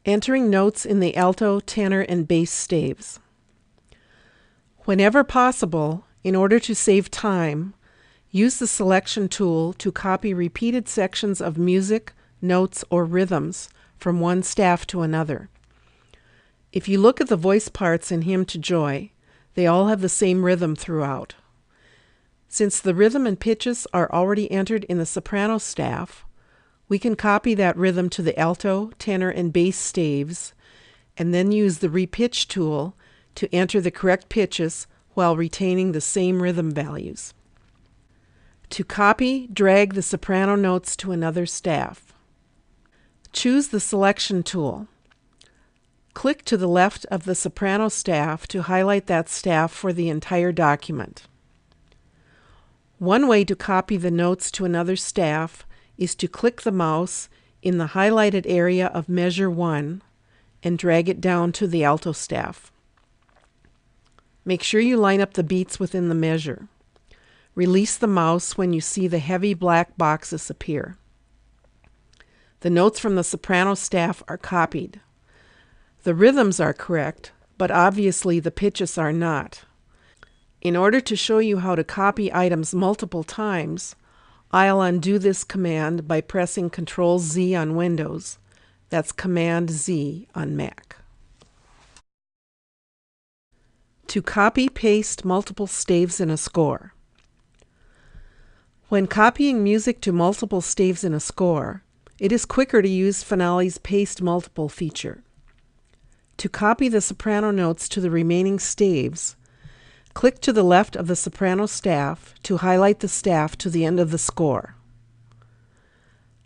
Entering notes in the alto, tenor, and bass staves. Whenever possible, in order to save time, use the selection tool to copy repeated sections of music, notes, or rhythms from one staff to another. If you look at the voice parts in Hymn to Joy, they all have the same rhythm throughout. Since the rhythm and pitches are already entered in the soprano staff, we can copy that rhythm to the alto, tenor, and bass staves, and then use the Repitch tool to enter the correct pitches while retaining the same rhythm values. To copy, drag the soprano notes to another staff. Choose the selection tool. Click to the left of the soprano staff to highlight that staff for the entire document. One way to copy the notes to another staff is to click the mouse in the highlighted area of measure 1 and drag it down to the alto staff. Make sure you line up the beats within the measure. Release the mouse when you see the heavy black boxes appear. The notes from the soprano staff are copied. The rhythms are correct, but obviously the pitches are not. In order to show you how to copy items multiple times, I'll undo this command by pressing Ctrl-Z on Windows. That's Command-Z on Mac. To copy-paste multiple staves in a score. When copying music to multiple staves in a score, it is quicker to use Finale's Paste Multiple feature. To copy the soprano notes to the remaining staves, click to the left of the soprano staff to highlight the staff to the end of the score.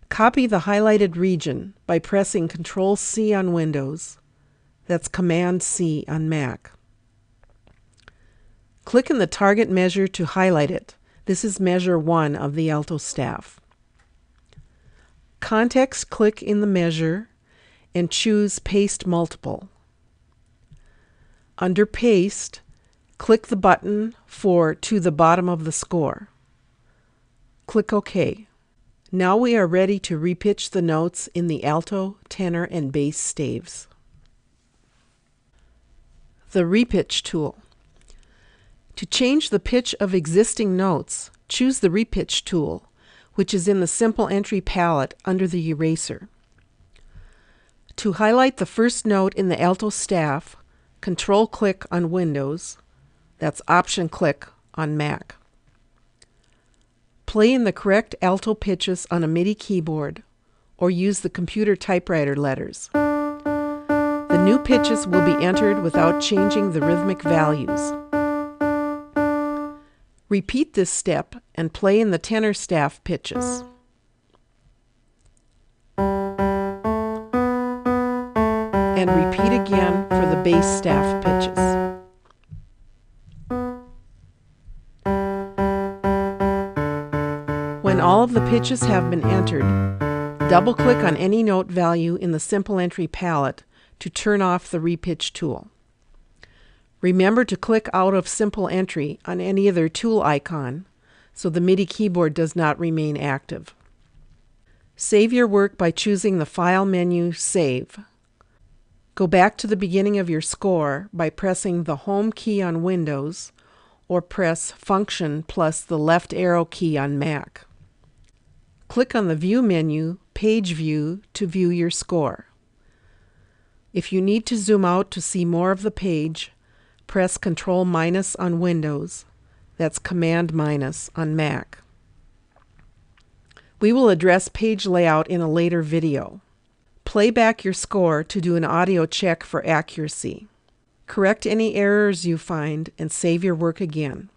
Copy the highlighted region by pressing Ctrl-C on Windows. That's Command-C on Mac. Click in the target measure to highlight it. This is measure 1 of the alto staff. Context click in the measure and choose Paste Multiple. Under Paste, click the button for To the Bottom of the Score. Click OK. Now we are ready to repitch the notes in the alto, tenor, and bass staves. The Repitch tool. To change the pitch of existing notes, choose the Repitch tool, which is in the Simple Entry palette under the eraser. To highlight the first note in the alto staff, Control-click on Windows. That's Option-click on Mac. Play in the correct alto pitches on a MIDI keyboard or use the computer typewriter letters. The new pitches will be entered without changing the rhythmic values. Repeat this step and play in the tenor staff pitches. And repeat again for the bass staff pitches. When all of the pitches have been entered, double-click on any note value in the Simple Entry palette to turn off the Repitch tool. Remember to click out of Simple Entry on any other tool icon so the MIDI keyboard does not remain active. Save your work by choosing the File menu, Save. Go back to the beginning of your score by pressing the Home key on Windows or press Function plus the left arrow key on Mac. Click on the View menu, Page View, to view your score. If you need to zoom out to see more of the page, press Ctrl- on Windows. That's Command- on Mac. We will address page layout in a later video. Play back your score to do an audio check for accuracy. Correct any errors you find and save your work again.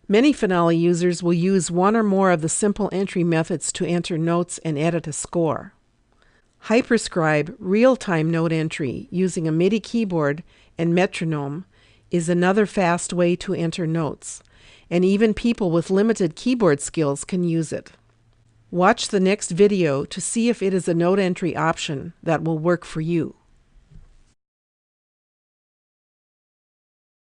Many Finale users will use one or more of the Simple Entry methods to enter notes and edit a score. Hyperscribe real-time note entry using a MIDI keyboard and metronome is another fast way to enter notes, and even people with limited keyboard skills can use it. Watch the next video to see if it is a note entry option that will work for you.